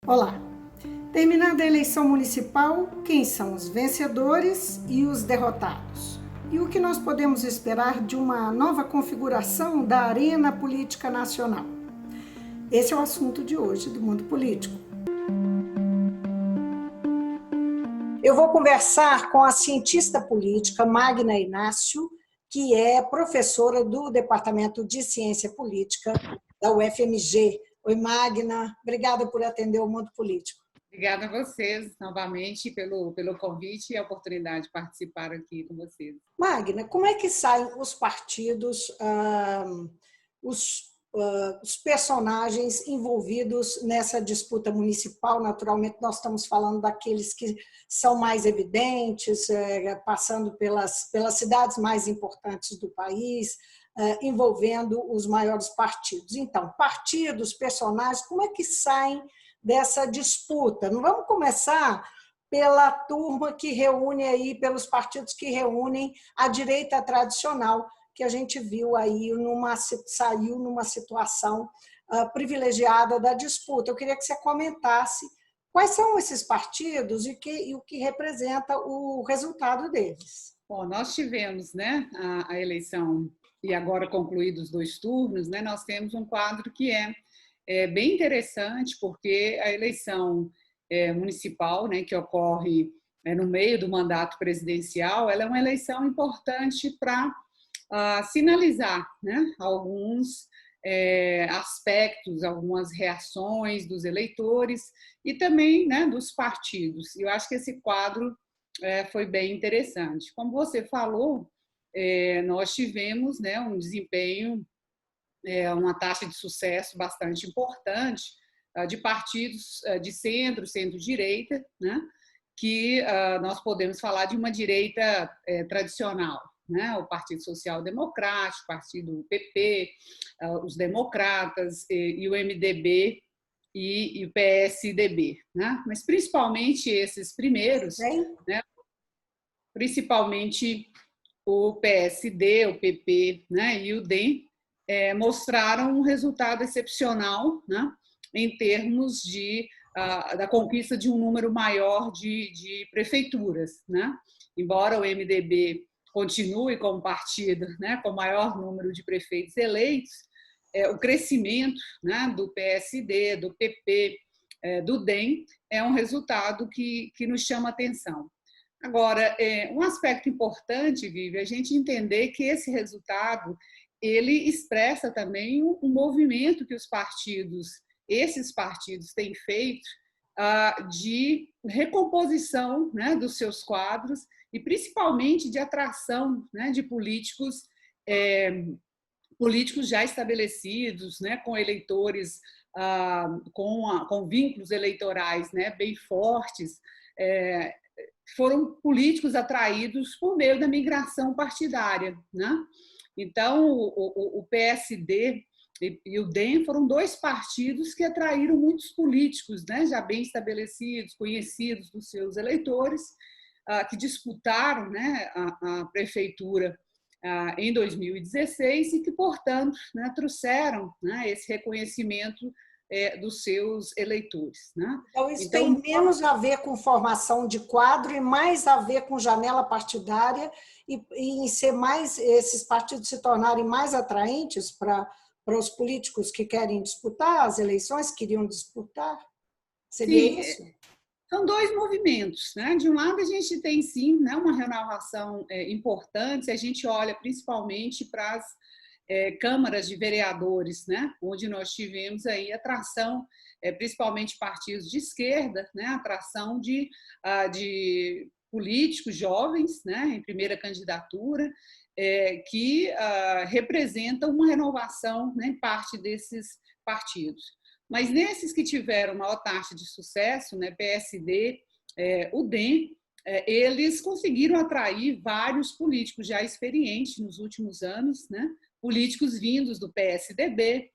Olá! Terminando a eleição municipal, quem são os vencedores e os derrotados? E o que nós podemos esperar de uma nova configuração da arena política nacional? Esse é o assunto de hoje do Mundo Político. Eu vou conversar com a cientista política Magna Inácio, que é professora do Departamento de Ciência Política da UFMG. Oi, Magna, obrigada por atender o Mundo Político. Obrigada a vocês, novamente, pelo convite e a oportunidade de participar aqui com vocês. Magna, como é que saem os partidos, os personagens envolvidos nessa disputa municipal? Naturalmente, nós estamos falando daqueles que são mais evidentes, passando pelas cidades mais importantes do país, envolvendo os maiores partidos. Então, partidos, personagens, como é que saem dessa disputa? Não vamos começar pela turma que reúne aí, pelos partidos que reúnem a direita tradicional, que a gente viu aí, saiu numa situação privilegiada da disputa. Eu queria que você comentasse quais são esses partidos e o que representa o resultado deles. Bom, nós tivemos, né, a eleição, e agora concluídos os 2 turnos, né, nós temos um quadro que é bem interessante, porque a eleição municipal, né, que ocorre no meio do mandato presidencial, ela é uma eleição importante para sinalizar, né, alguns aspectos, algumas reações dos eleitores e também, né, dos partidos. E eu acho que esse quadro foi bem interessante. Como você falou, nós tivemos, né, um desempenho, uma taxa de sucesso bastante importante de partidos de centro, centro-direita, né, que nós podemos falar de uma direita tradicional, né, o Partido Social Democrático, o Partido PP, os Democratas e o MDB e o PSDB, né? Mas principalmente esses primeiros, né, principalmente o PSD, o PP, né, e o DEM, mostraram um resultado excepcional, né, em termos da conquista de um número maior de prefeituras, né? Embora o MDB continue como partido, né, com o maior número de prefeitos eleitos, o crescimento, né, do PSD, do PP, do DEM, é um resultado que nos chama atenção. Agora, um aspecto importante, Vivi, é a gente entender que esse resultado ele expressa também um movimento que esses partidos têm feito de recomposição, né, dos seus quadros e principalmente de atração, né, de políticos já estabelecidos, né, com eleitores com vínculos eleitorais, né, bem fortes. Foram políticos atraídos por meio da migração partidária, né? Então, o PSD e o DEM foram 2 partidos que atraíram muitos políticos, né, já bem estabelecidos, conhecidos dos seus eleitores, que disputaram, né, a prefeitura em 2016 e que, portanto, né, trouxeram, né, esse reconhecimento dos seus eleitores, né? Então, isso tem menos a ver com formação de quadro e mais a ver com janela partidária e em ser mais, esses partidos se tornarem mais atraentes para os políticos que querem disputar as eleições, queriam disputar? Seria isso? São 2 movimentos, né? De um lado, a gente tem, sim, né, uma renovação importante, se a gente olha principalmente para as câmaras de vereadores, né, onde nós tivemos aí atração, principalmente partidos de esquerda, né, atração de políticos jovens, né, em primeira candidatura, que representam uma renovação, né, em parte desses partidos. Mas nesses que tiveram maior taxa de sucesso, né, PSD, o DEM, eles conseguiram atrair vários políticos já experientes nos últimos anos, né, políticos vindos do PSDB,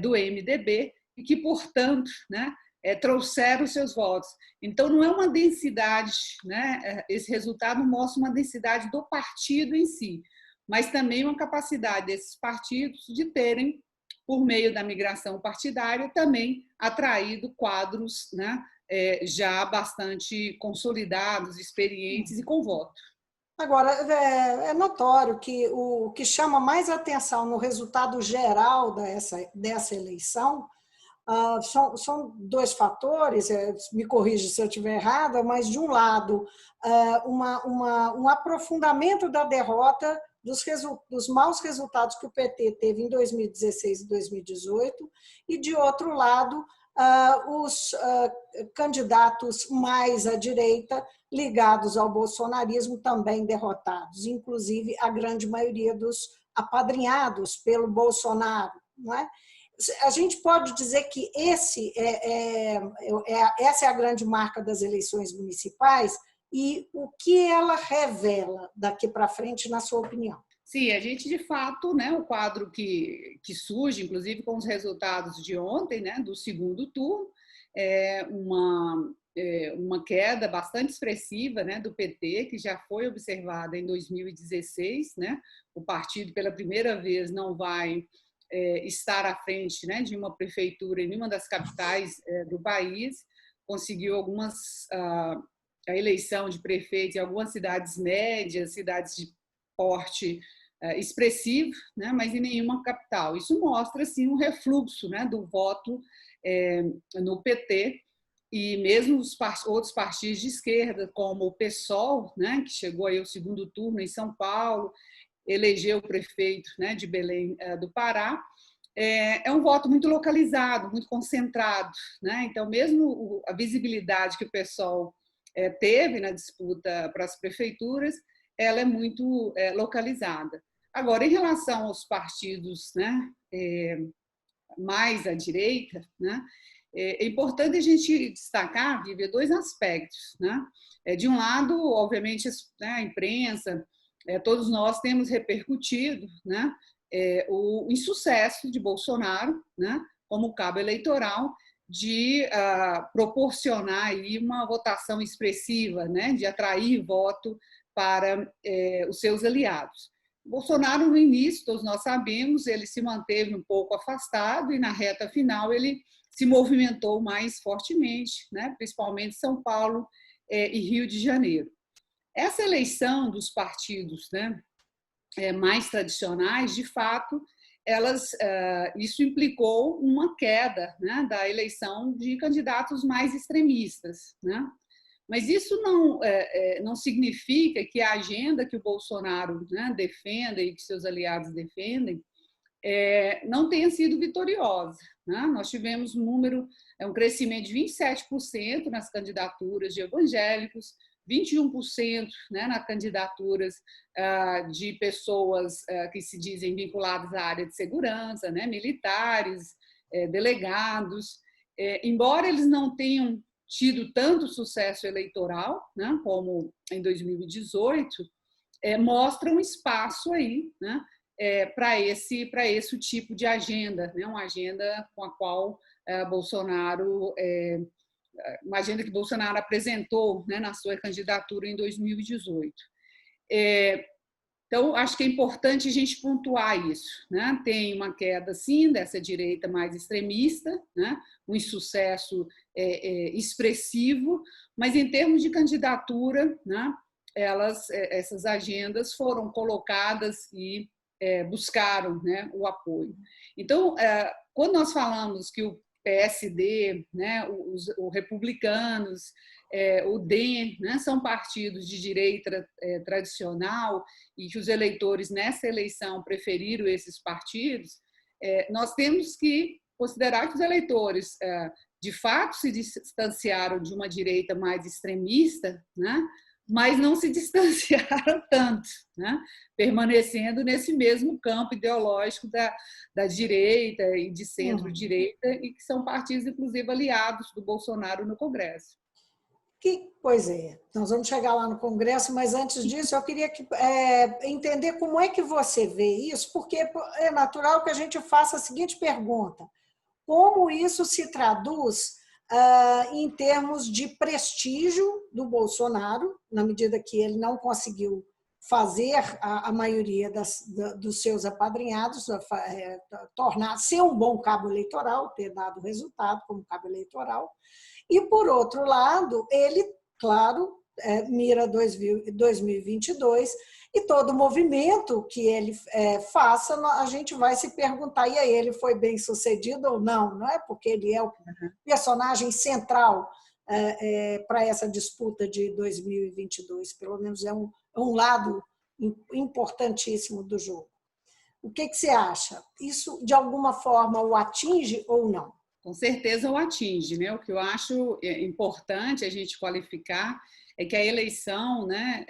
do MDB, e que, portanto, né, trouxeram seus votos. Então, não é uma densidade, né, esse resultado mostra uma densidade do partido em si, mas também uma capacidade desses partidos de terem por meio da migração partidária, também atraído quadros, né, já bastante consolidados, experientes e com voto. Agora, é notório que o que chama mais atenção no resultado geral dessa eleição são dois fatores, me corrija se eu estiver errada, mas, de um lado, um aprofundamento da derrota dos maus resultados que o PT teve em 2016 e 2018, e, de outro lado, os candidatos mais à direita, ligados ao bolsonarismo, também derrotados, inclusive a grande maioria dos apadrinhados pelo Bolsonaro, não é? A gente pode dizer que essa é a grande marca das eleições municipais, e o que ela revela daqui para frente, na sua opinião? Sim, a gente, de fato, né, o quadro que surge, inclusive com os resultados de ontem, né, do segundo turno, é uma queda bastante expressiva, né, do PT, que já foi observada em 2016. Né, o partido, pela primeira vez, não vai estar à frente, né, de uma prefeitura em uma das capitais do país, conseguiu a eleição de prefeito em algumas cidades médias, cidades de porte expressivo, né, mas em nenhuma capital. Isso mostra, assim, um refluxo, né, do voto no PT, e mesmo os outros partidos de esquerda, como o PSOL, né, que chegou aí ao segundo turno em São Paulo, elegeu o prefeito, né, de Belém do Pará, é um voto muito localizado, muito concentrado. Né? Então, mesmo a visibilidade que o PSOL teve na disputa para as prefeituras, ela é muito localizada. Agora, em relação aos partidos, né, mais à direita, né, é importante a gente destacar, Vivian, dois aspectos. Né? De um lado, obviamente, né, a imprensa, todos nós temos repercutido, né, o insucesso de Bolsonaro, né, como cabo eleitoral, de proporcionar aí uma votação expressiva, né, de atrair voto para os seus aliados. Bolsonaro, no início, todos nós sabemos, ele se manteve um pouco afastado, e na reta final ele se movimentou mais fortemente, né, principalmente São Paulo e Rio de Janeiro. Essa eleição dos partidos, né, mais tradicionais, de fato, isso implicou uma queda, né, da eleição de candidatos mais extremistas. Né? Mas isso não significa que a agenda que o Bolsonaro, né, defenda e que seus aliados defendem não tenha sido vitoriosa. Né? Nós tivemos um crescimento de 27% nas candidaturas de evangélicos, 21%, né, nas candidaturas de pessoas que se dizem vinculadas à área de segurança, né, militares, delegados. Embora eles não tenham tido tanto sucesso eleitoral, né, como em 2018, mostra um espaço aí, né, para esse tipo de agenda, né, uma agenda com a qual Bolsonaro uma agenda que Bolsonaro apresentou, né, na sua candidatura em 2018. Então, acho que é importante a gente pontuar isso. Né? Tem uma queda, sim, dessa direita mais extremista, né? Um insucesso expressivo, mas, em termos de candidatura, né, essas agendas foram colocadas e buscaram, né, o apoio. Então, quando nós falamos que o PSD, né, os republicanos, o DEM, né, são partidos de direita tradicional, e que os eleitores nessa eleição preferiram esses partidos, nós temos que considerar que os eleitores de fato se distanciaram de uma direita mais extremista, né, mas não se distanciaram tanto, né? Permanecendo nesse mesmo campo ideológico da direita e de centro-direita, e que são partidos, inclusive, aliados do Bolsonaro no Congresso. Pois é, nós vamos chegar lá no Congresso, mas antes disso eu queria entender como é que você vê isso, porque é natural que a gente faça a seguinte pergunta: como isso se traduz em termos de prestígio do Bolsonaro, na medida que ele não conseguiu fazer a maioria dos seus apadrinhados, ser um bom cabo eleitoral, ter dado resultado como cabo eleitoral. E, por outro lado, ele, claro, mira 2022 e todo movimento que ele faça, a gente vai se perguntar, e aí, ele foi bem sucedido ou não? Não é? Porque ele é o personagem central para essa disputa de 2022, pelo menos é um lado importantíssimo do jogo. O que você acha? Isso, de alguma forma, o atinge ou não? Com certeza o atinge, né? O que eu acho importante a gente qualificar é que a eleição, né,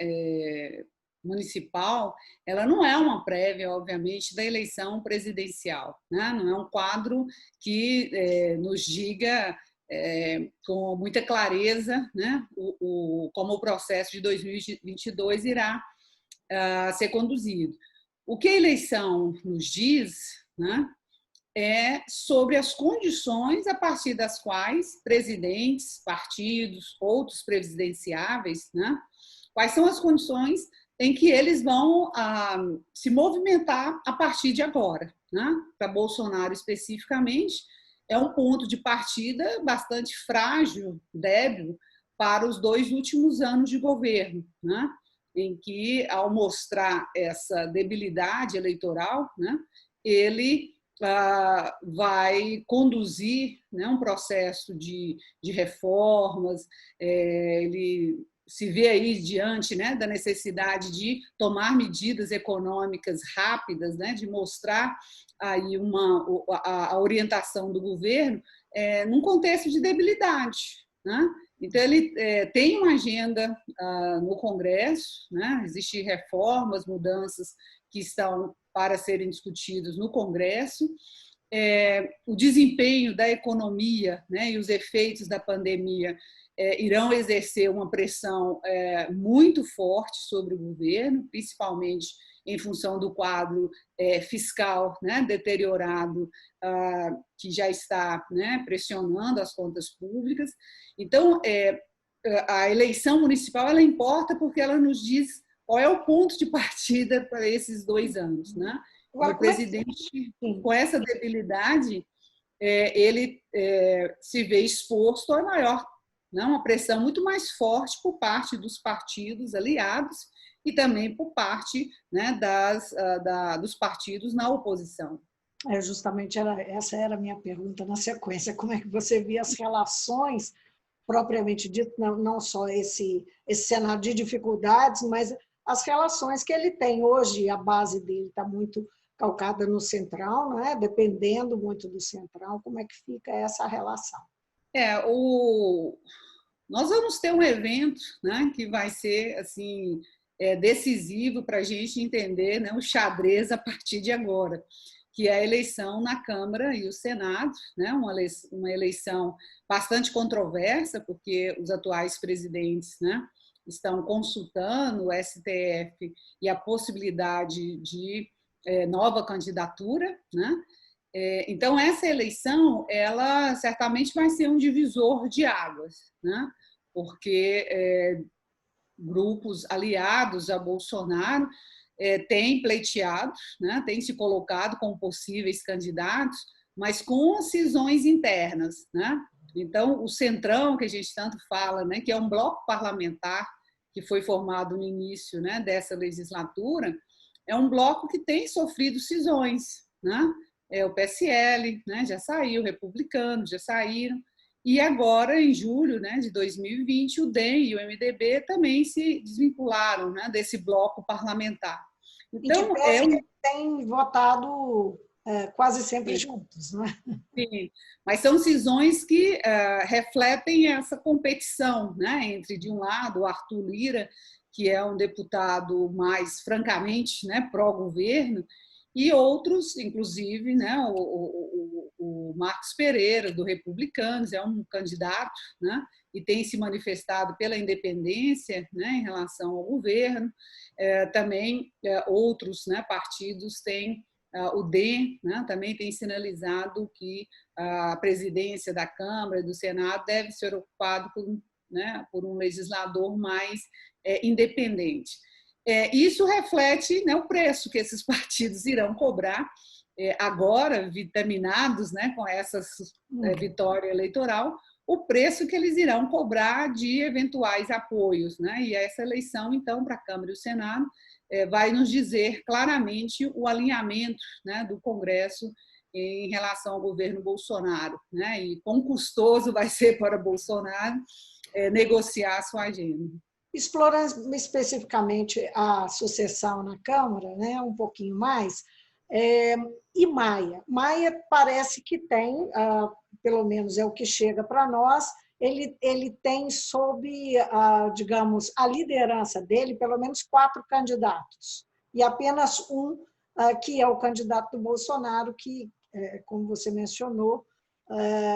municipal, ela não é uma prévia, obviamente, da eleição presidencial, né? Não é um quadro que nos diga com muita clareza, né, como o processo de 2022 irá ser conduzido. O que a eleição nos diz, né, é sobre as condições a partir das quais presidentes, partidos, outros presidenciáveis, né, quais são as condições em que eles vão se movimentar a partir de agora. Né? Para Bolsonaro, especificamente, é um ponto de partida bastante frágil, débil, para os 2 últimos anos de governo, né? Em que, ao mostrar essa debilidade eleitoral, né, ele vai conduzir, né, um processo de reformas, ele se vê aí diante, né, da necessidade de tomar medidas econômicas rápidas, né, de mostrar aí a orientação do governo num contexto de debilidade, né? Então, ele tem uma agenda no Congresso, né? Existem reformas, mudanças que estão para serem discutidos no Congresso. O desempenho da economia, né, e os efeitos da pandemia irão exercer uma pressão muito forte sobre o governo, principalmente em função do quadro fiscal, né, deteriorado, que já está, né, pressionando as contas públicas. Então, a eleição municipal ela importa porque ela nos diz qual é o ponto de partida para esses 2 anos. Né? O presidente, com essa debilidade, ele se vê exposto a maior, né, uma pressão muito mais forte por parte dos partidos aliados e também por parte, né, dos partidos na oposição. Justamente essa era a minha pergunta na sequência. Como é que você via as relações, propriamente dito, não só esse cenário de dificuldades, mas as relações que ele tem hoje? A base dele está muito calcada no Centrão, não é? Dependendo muito do Centrão. Como é que fica essa relação? Nós vamos ter um evento, né, que vai ser assim decisivo para a gente entender, né, o xadrez a partir de agora, que é a eleição na Câmara e o Senado, né, uma eleição bastante controversa, porque os atuais presidentes, né, estão consultando o STF e a possibilidade de nova candidatura, né? Então, essa eleição, ela certamente vai ser um divisor de águas, né? Porque grupos aliados a Bolsonaro têm pleiteado, né? Têm se colocado como possíveis candidatos, mas com cisões internas, né? Então, o Centrão, que a gente tanto fala, né, que é um bloco parlamentar que foi formado no início, né, dessa legislatura, é um bloco que tem sofrido cisões, né? O PSL, né, já saiu, republicanos já saíram, e agora, em julho, né, de 2020, o DEM e o MDB também se desvincularam, né, desse bloco parlamentar. Então, eles têm votado quase sempre juntos, não é? Sim, mas são cisões que refletem essa competição, né, entre, de um lado, o Arthur Lira, que é um deputado mais francamente, né, pró-governo, e outros, inclusive, né, o Marcos Pereira, do Republicanos, é um candidato, né, e tem se manifestado pela independência, né, em relação ao governo. Também outros, né, partidos têm, o DEM, né, também tem sinalizado que a presidência da Câmara e do Senado deve ser ocupado por, né, por um legislador mais independente. Isso reflete, né, o preço que esses partidos irão cobrar agora, vitaminados, né, com essa vitória eleitoral, o preço que eles irão cobrar de eventuais apoios, né? E essa eleição, então, para a Câmara e o Senado, vai nos dizer claramente o alinhamento, né, do Congresso em relação ao governo Bolsonaro, né? E quão custoso vai ser para Bolsonaro negociar a sua agenda. Explorando especificamente a sucessão na Câmara, né, um pouquinho mais, e Maia. Maia parece que tem, pelo menos é o que chega para nós, ele tem sob, digamos, a liderança dele, pelo menos 4 candidatos, e apenas um, que é o candidato do Bolsonaro, que, como você mencionou,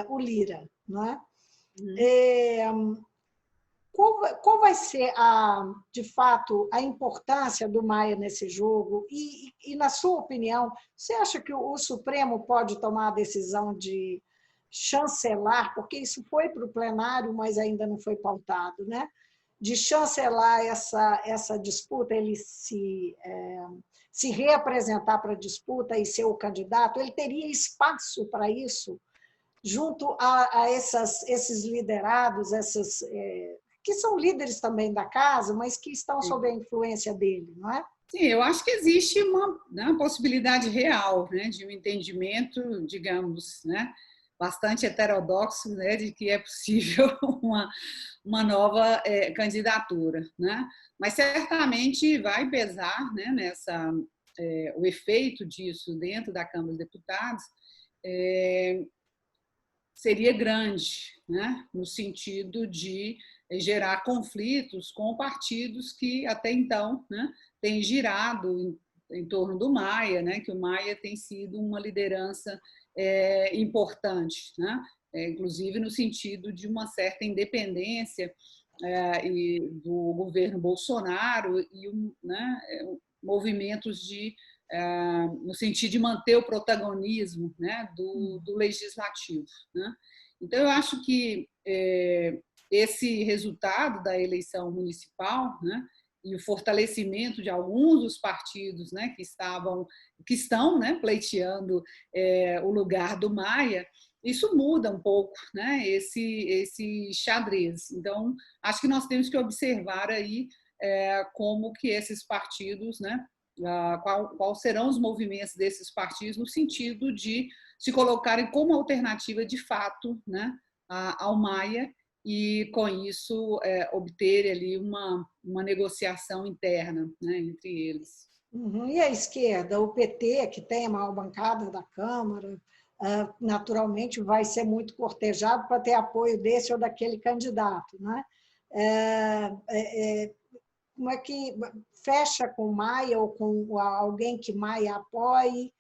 o Lira. Não é? Qual vai ser, de fato, a importância do Maia nesse jogo? E, na sua opinião, você acha que o Supremo pode tomar a decisão de chancelar, porque isso foi para o plenário, mas ainda não foi pautado, né? De chancelar essa disputa, ele se reapresentar para a disputa e ser o candidato? Ele teria espaço para isso, junto a esses liderados, que são líderes também da casa, mas que estão sob a influência dele, não é? Sim, eu acho que existe uma possibilidade real, né, de um entendimento, digamos, né, bastante heterodoxo, né, de que é possível uma nova candidatura, né? Mas certamente vai pesar, né, o efeito disso dentro da Câmara dos Deputados seria grande, né, no sentido de gerar conflitos com partidos que até então, né, têm girado em torno do Maia, né, que o Maia tem sido uma liderança importante, né, inclusive no sentido de uma certa independência do governo Bolsonaro e né, movimentos no sentido de manter o protagonismo, né, do legislativo, né? Então, eu acho que esse resultado da eleição municipal, né, e o fortalecimento de alguns dos partidos, né, que estão, né, pleiteando o lugar do Maia, isso muda um pouco, né, esse xadrez. Então, acho que nós temos que observar aí como que esses partidos, né, quais serão os movimentos desses partidos no sentido de se colocarem como alternativa de fato, né, ao Maia e, com isso, obter ali uma negociação interna, né, entre eles. Uhum. E a esquerda, o PT, que tem a maior bancada da Câmara, naturalmente vai ser muito cortejado para ter apoio desse ou daquele candidato, né? Como é que fecha com Maia ou com alguém que Maia apoie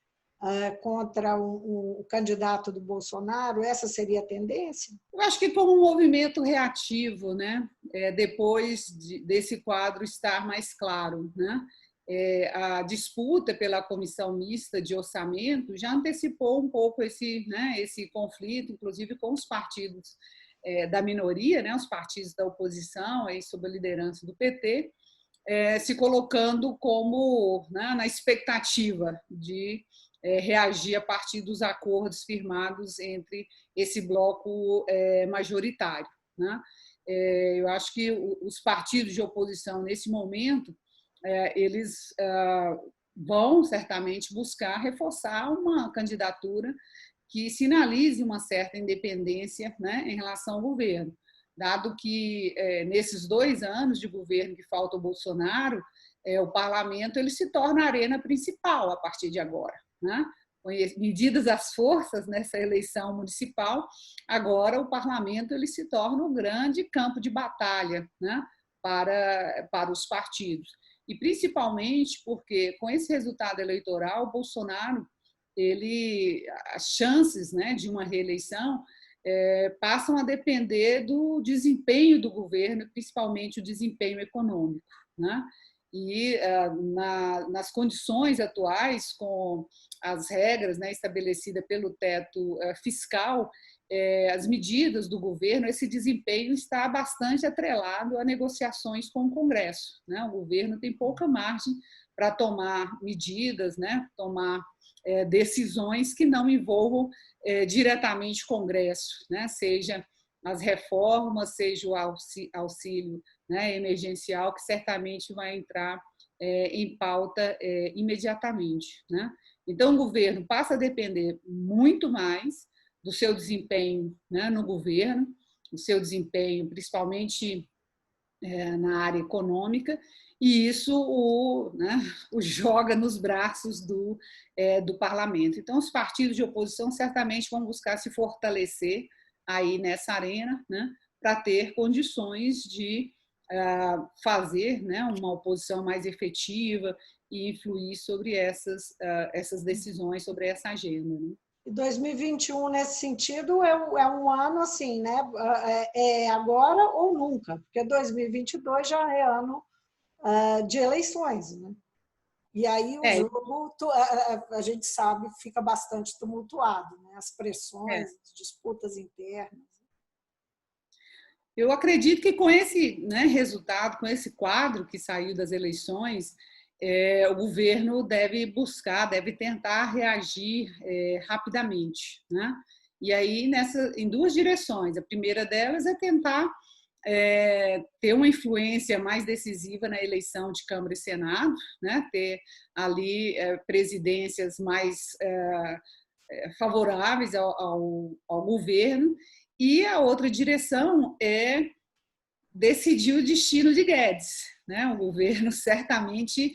contra o candidato do Bolsonaro? Essa seria a tendência? Eu acho que como um movimento reativo, né? Depois desse quadro estar mais claro, né? A disputa pela comissão mista de orçamento já antecipou um pouco esse conflito, inclusive com os partidos da minoria, né? Os partidos da oposição, aí, sob a liderança do PT, se colocando como, né, na expectativa de reagir a partir dos acordos firmados entre esse bloco majoritário, né? Eu acho que os partidos de oposição, nesse momento, eles vão certamente buscar reforçar uma candidatura que sinalize uma certa independência, né, em relação ao governo, dado que nesses 2 anos de governo que falta o Bolsonaro, o parlamento ele se torna a arena principal a partir de agora, né? Medidas as forças nessa eleição municipal, agora o parlamento ele se torna um grande campo de batalha, né, para os partidos. E principalmente porque, com esse resultado eleitoral, o Bolsonaro, as chances, né, de uma reeleição passam a depender do desempenho do governo, principalmente o desempenho econômico, né? E nas condições atuais, com as regras, né, estabelecidas pelo teto fiscal, as medidas do governo, esse desempenho está bastante atrelado a negociações com o Congresso, né? O governo tem pouca margem para tomar medidas, né? Tomar decisões que não envolvam diretamente o Congresso, né? Seja as reformas, seja o auxílio, né, emergencial, que certamente vai entrar em pauta imediatamente, né? Então, o governo passa a depender muito mais do seu desempenho, né, no governo, o seu desempenho, principalmente na área econômica, e isso né, o joga nos braços do parlamento. Então, os partidos de oposição certamente vão buscar se fortalecer aí nessa arena, né, para ter condições de fazer, né, uma oposição mais efetiva e influir sobre essas decisões, sobre essa agenda, né? E 2021, nesse sentido, é um ano assim, né? É agora ou nunca, porque 2022 já é ano de eleições, né? E aí o jogo, a gente sabe, fica bastante tumultuado, né? As pressões, as disputas internas. Eu acredito que com esse, né, resultado, com esse quadro que saiu das eleições, o governo deve buscar, deve tentar reagir rapidamente, né? E aí, em duas direções. A primeira delas é tentar ter uma influência mais decisiva na eleição de Câmara e Senado, né? Ter ali presidências mais favoráveis ao governo. E a outra direção é decidir o destino de Guedes, né? O governo certamente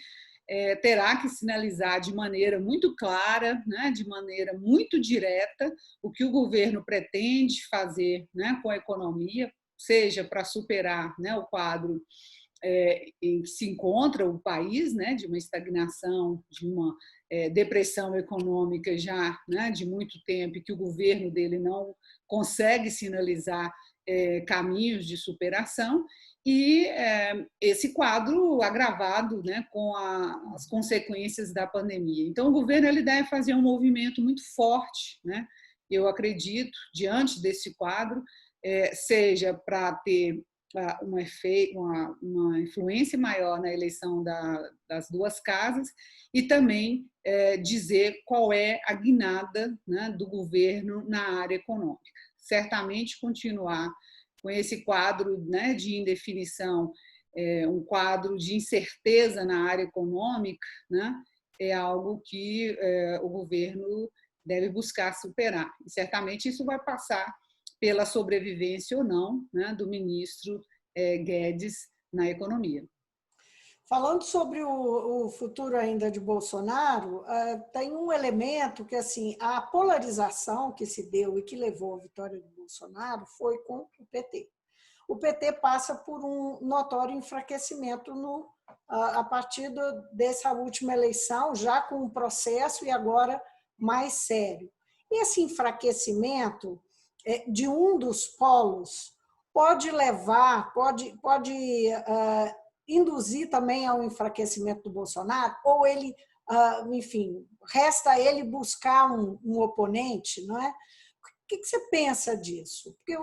terá que sinalizar de maneira muito clara, né, de maneira muito direta, o que o governo pretende fazer, né, com a economia, seja para superar, né, o quadro em que se encontra o país, né, de uma estagnação, de uma depressão econômica já, né, de muito tempo, e que o governo dele não consegue sinalizar caminhos de superação, e esse quadro agravado, né, com as consequências da pandemia. Então, o governo ele deve fazer um movimento muito forte, né, eu acredito, diante desse quadro, seja para ter uma influência maior na eleição das duas casas e também dizer qual é a guinada, né, do governo na área econômica. Certamente continuar com esse quadro, né, de indefinição, um quadro de incerteza na área econômica, né, é algo que o governo deve buscar superar. E certamente isso vai passar pela sobrevivência ou não, né, do ministro Guedes na economia. Falando sobre o futuro ainda de Bolsonaro, tem um elemento que, assim, a polarização que se deu e que levou à vitória de Bolsonaro foi com o PT. O PT passa por um notório enfraquecimento a partir dessa última eleição, já com um processo e agora mais sério. Esse enfraquecimento de um dos polos pode levar, pode induzir também ao enfraquecimento do Bolsonaro, ou ele, enfim, resta a ele buscar um oponente, não é? O que você pensa disso? Porque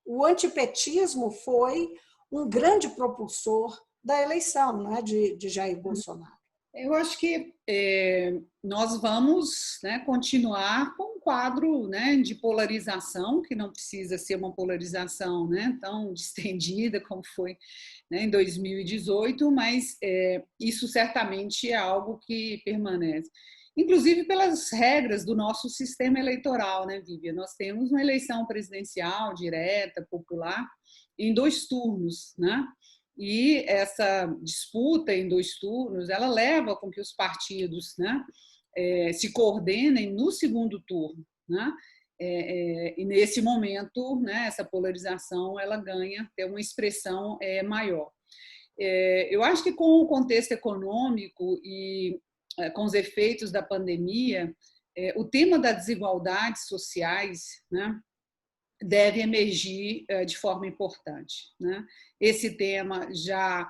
o antipetismo foi um grande propulsor da eleição, não é, de Jair Bolsonaro. Eu acho que nós vamos, né, continuar com um quadro, né, de polarização, que não precisa ser uma polarização, né, tão distendida como foi, né, em 2018, mas isso certamente é algo que permanece. Inclusive pelas regras do nosso sistema eleitoral, né, Vivian? Nós temos uma eleição presidencial direta, popular, em 2 turnos, né? E essa disputa em 2 turnos, ela leva com que os partidos, né, se coordenem no segundo turno, né? E nesse momento, né, essa polarização ela ganha ter uma expressão maior. Eu acho que com o contexto econômico e com os efeitos da pandemia, o tema das desigualdades sociais, né, deve emergir de forma importante, né? Esse tema já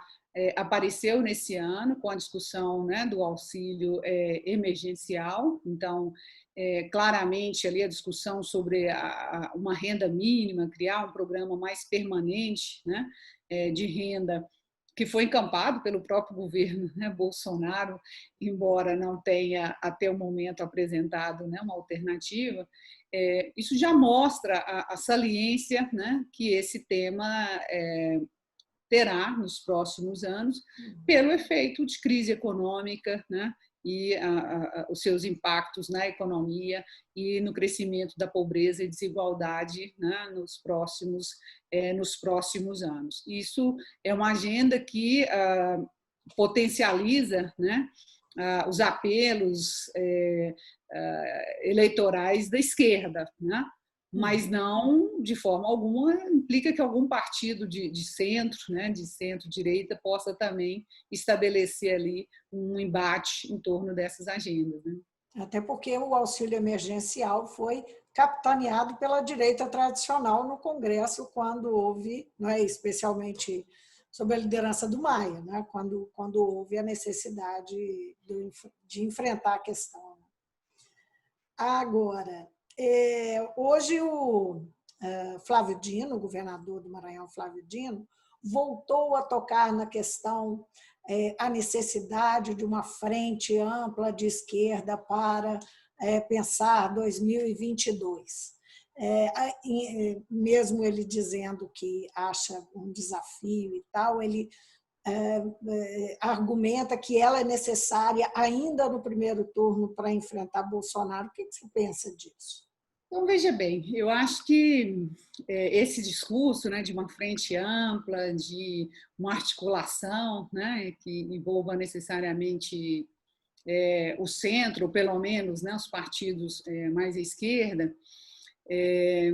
apareceu nesse ano com a discussão, né, do auxílio emergencial. Então, claramente ali a discussão sobre uma renda mínima, criar um programa mais permanente, né, de renda, que foi encampado pelo próprio governo, né, Bolsonaro, embora não tenha até o momento apresentado, né, uma alternativa. Isso já mostra a saliência, né, que esse tema terá nos próximos anos, pelo efeito de crise econômica, né, e os seus impactos na economia e no crescimento da pobreza e desigualdade, né, nos próximos anos. Isso é uma agenda que potencializa, né, os apelos eleitorais da esquerda, né? Mas não, de forma alguma, implica que algum partido de centro, né, de centro-direita, possa também estabelecer ali um embate em torno dessas agendas, né? Até porque o auxílio emergencial foi capitaneado pela direita tradicional no Congresso, quando houve, não é, especialmente sob a liderança do Maia, né, quando houve a necessidade de enfrentar a questão. Agora, hoje o Flávio Dino, o governador do Maranhão, Flávio Dino, voltou a tocar na questão, a necessidade de uma frente ampla de esquerda para pensar 2022. Mesmo ele dizendo que acha um desafio e tal, ele argumenta que ela é necessária ainda no primeiro turno para enfrentar Bolsonaro. O que você pensa disso? Então, veja bem, eu acho que esse discurso, né, de uma frente ampla, de uma articulação, né, que envolva necessariamente o centro, ou pelo menos, né, os partidos mais à esquerda, é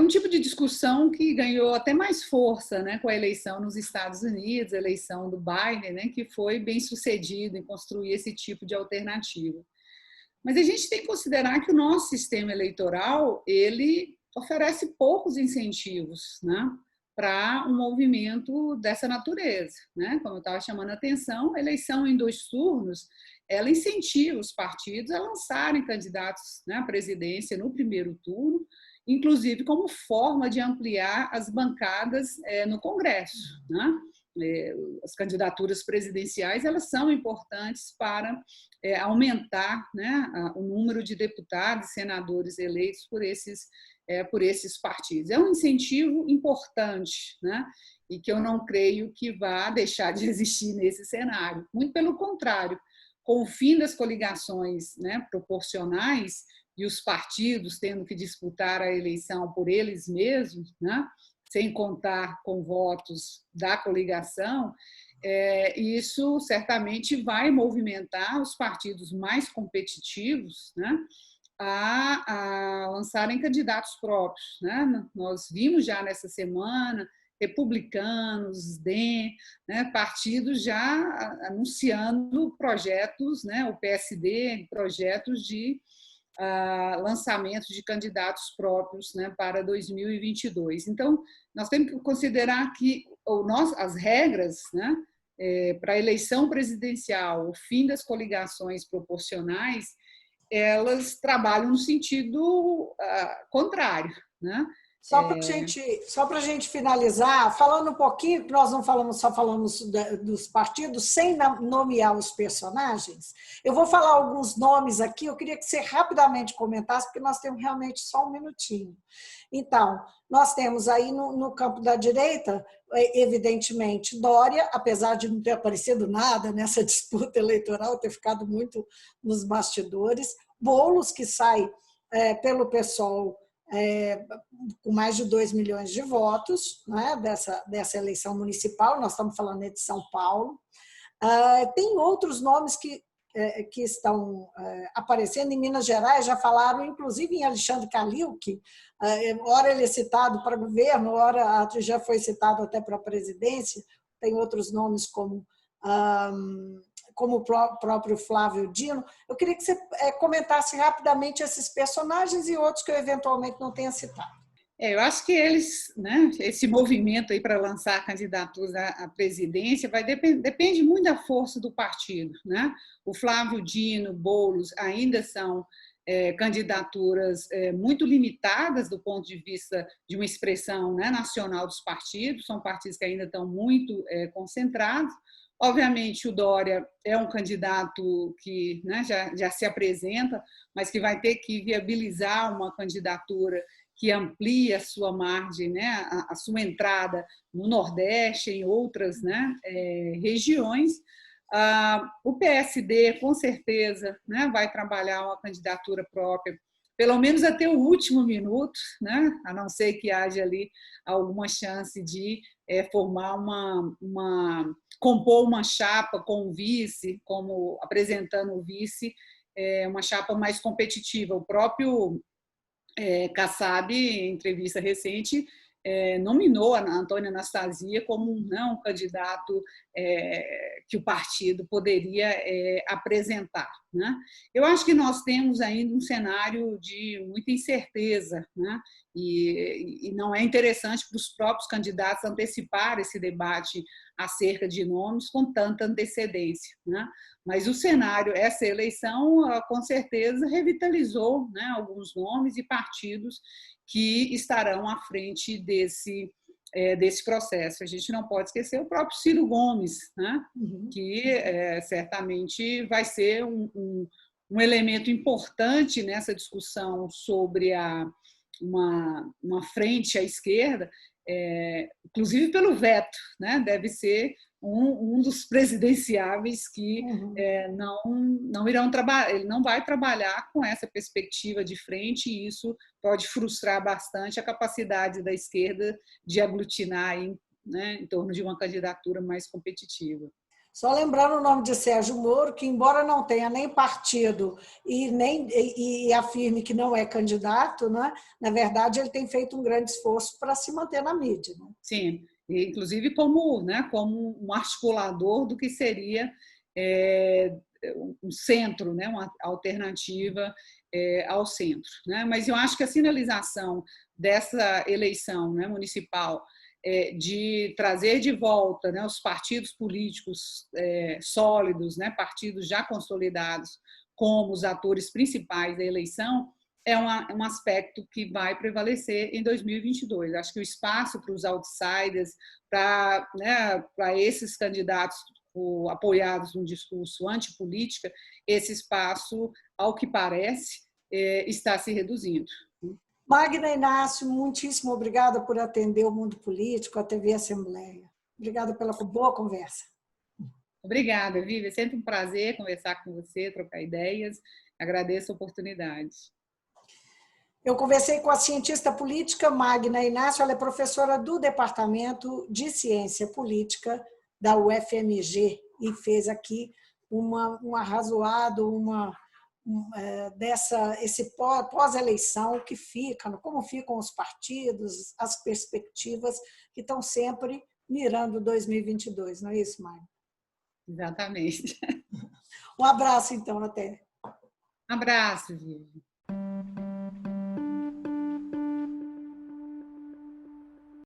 um tipo de discussão que ganhou até mais força, né, com a eleição nos Estados Unidos, a eleição do Biden, né, que foi bem sucedido em construir esse tipo de alternativa. Mas a gente tem que considerar que o nosso sistema eleitoral ele oferece poucos incentivos, né, para um movimento dessa natureza, né? Como eu estava chamando a atenção, a eleição em 2 turnos, ela incentiva os partidos a lançarem candidatos, né, à presidência no primeiro turno, inclusive como forma de ampliar as bancadas no Congresso, né? As candidaturas presidenciais elas são importantes para aumentar, né, o número de deputados e senadores eleitos por esses partidos. É um incentivo importante, né, e que eu não creio que vá deixar de existir nesse cenário. Muito pelo contrário, com o fim das coligações, né, proporcionais e os partidos tendo que disputar a eleição por eles mesmos, né, sem contar com votos da coligação, isso certamente vai movimentar os partidos mais competitivos, né, a lançarem candidatos próprios, né? Nós vimos já nessa semana republicanos, DEM, né, partidos já anunciando projetos, né, o PSD, projetos de lançamento de candidatos próprios, né, para 2022. Então, nós temos que considerar que as regras, né, para a eleição presidencial, o fim das coligações proporcionais, elas trabalham no sentido contrário, né? Só para a gente finalizar, falando um pouquinho, que nós não falamos, só falamos dos partidos, sem nomear os personagens, eu vou falar alguns nomes aqui, eu queria que você rapidamente comentasse, porque nós temos realmente só um minutinho. Então, nós temos aí no campo da direita, evidentemente, Dória, apesar de não ter aparecido nada nessa disputa eleitoral, ter ficado muito nos bastidores, Boulos, que sai pelo PSOL, com mais de 2 milhões de votos, né, dessa eleição municipal, nós estamos falando de São Paulo. Tem outros nomes que estão aparecendo em Minas Gerais, já falaram, inclusive em Alexandre Calil, que ora ele é citado para governo, ora já foi citado até para a presidência, tem outros nomes como o próprio Flávio Dino. Eu queria que você comentasse rapidamente esses personagens e outros que eu eventualmente não tenha citado. Eu acho que eles, né, esse movimento aí para lançar candidaturas à presidência depende muito da força do partido, né? O Flávio Dino, Boulos ainda são candidaturas muito limitadas do ponto de vista de uma expressão, né, nacional dos partidos, são partidos que ainda estão muito concentrados. Obviamente, o Dória é um candidato que, né, já se apresenta, mas que vai ter que viabilizar uma candidatura que amplia a sua margem, né, a sua entrada no Nordeste, em outras, né, regiões. O PSD, com certeza, né, vai trabalhar uma candidatura própria, pelo menos até o último minuto, né, a não ser que haja ali alguma chance de formar compor uma chapa com o vice, como apresentando o vice, uma chapa mais competitiva. O próprio Kassab, em entrevista recente, nominou a Antônia Anastasia como um candidato que o partido poderia apresentar, né? Eu acho que nós temos ainda um cenário de muita incerteza, né? E não é interessante para os próprios candidatos antecipar esse debate acerca de nomes com tanta antecedência, né? Mas o cenário, essa eleição, com certeza, revitalizou, né, alguns nomes e partidos que estarão à frente desse processo. A gente não pode esquecer o próprio Ciro Gomes, né, que certamente vai ser um elemento importante nessa discussão sobre uma frente à esquerda, inclusive pelo veto, né? Deve ser um dos presidenciáveis que não irão trabalhar, ele não vai trabalhar com essa perspectiva de frente, e isso pode frustrar bastante a capacidade da esquerda de aglutinar né, em torno de uma candidatura mais competitiva. Só lembrando o nome de Sérgio Moro, que embora não tenha nem partido e afirme que não é candidato, né, na verdade ele tem feito um grande esforço para se manter na mídia. Né? Sim, inclusive como um articulador do que seria um centro, né, uma alternativa ao centro. Né? Mas eu acho que a sinalização dessa eleição, né, municipal, de trazer de volta, né, os partidos políticos sólidos, né, partidos já consolidados como os atores principais da eleição, é um aspecto que vai prevalecer em 2022. Acho que o espaço para os outsiders, para esses candidatos apoiados num discurso antipolítica, esse espaço, ao que parece, está se reduzindo. Magna Inácio, muitíssimo obrigada por atender o Mundo Político, a TV Assembleia. Obrigada pela boa conversa. Obrigada, Vivi. É sempre um prazer conversar com você, trocar ideias. Agradeço a oportunidade. Eu conversei com a cientista política Magna Inácio, ela é professora do Departamento de Ciência Política da UFMG e fez aqui um arrazoado, esse pós-eleição que fica, como ficam os partidos, as perspectivas que estão sempre mirando 2022, não é isso, Magna? Exatamente. Um abraço, então, até. Um abraço, Vivi.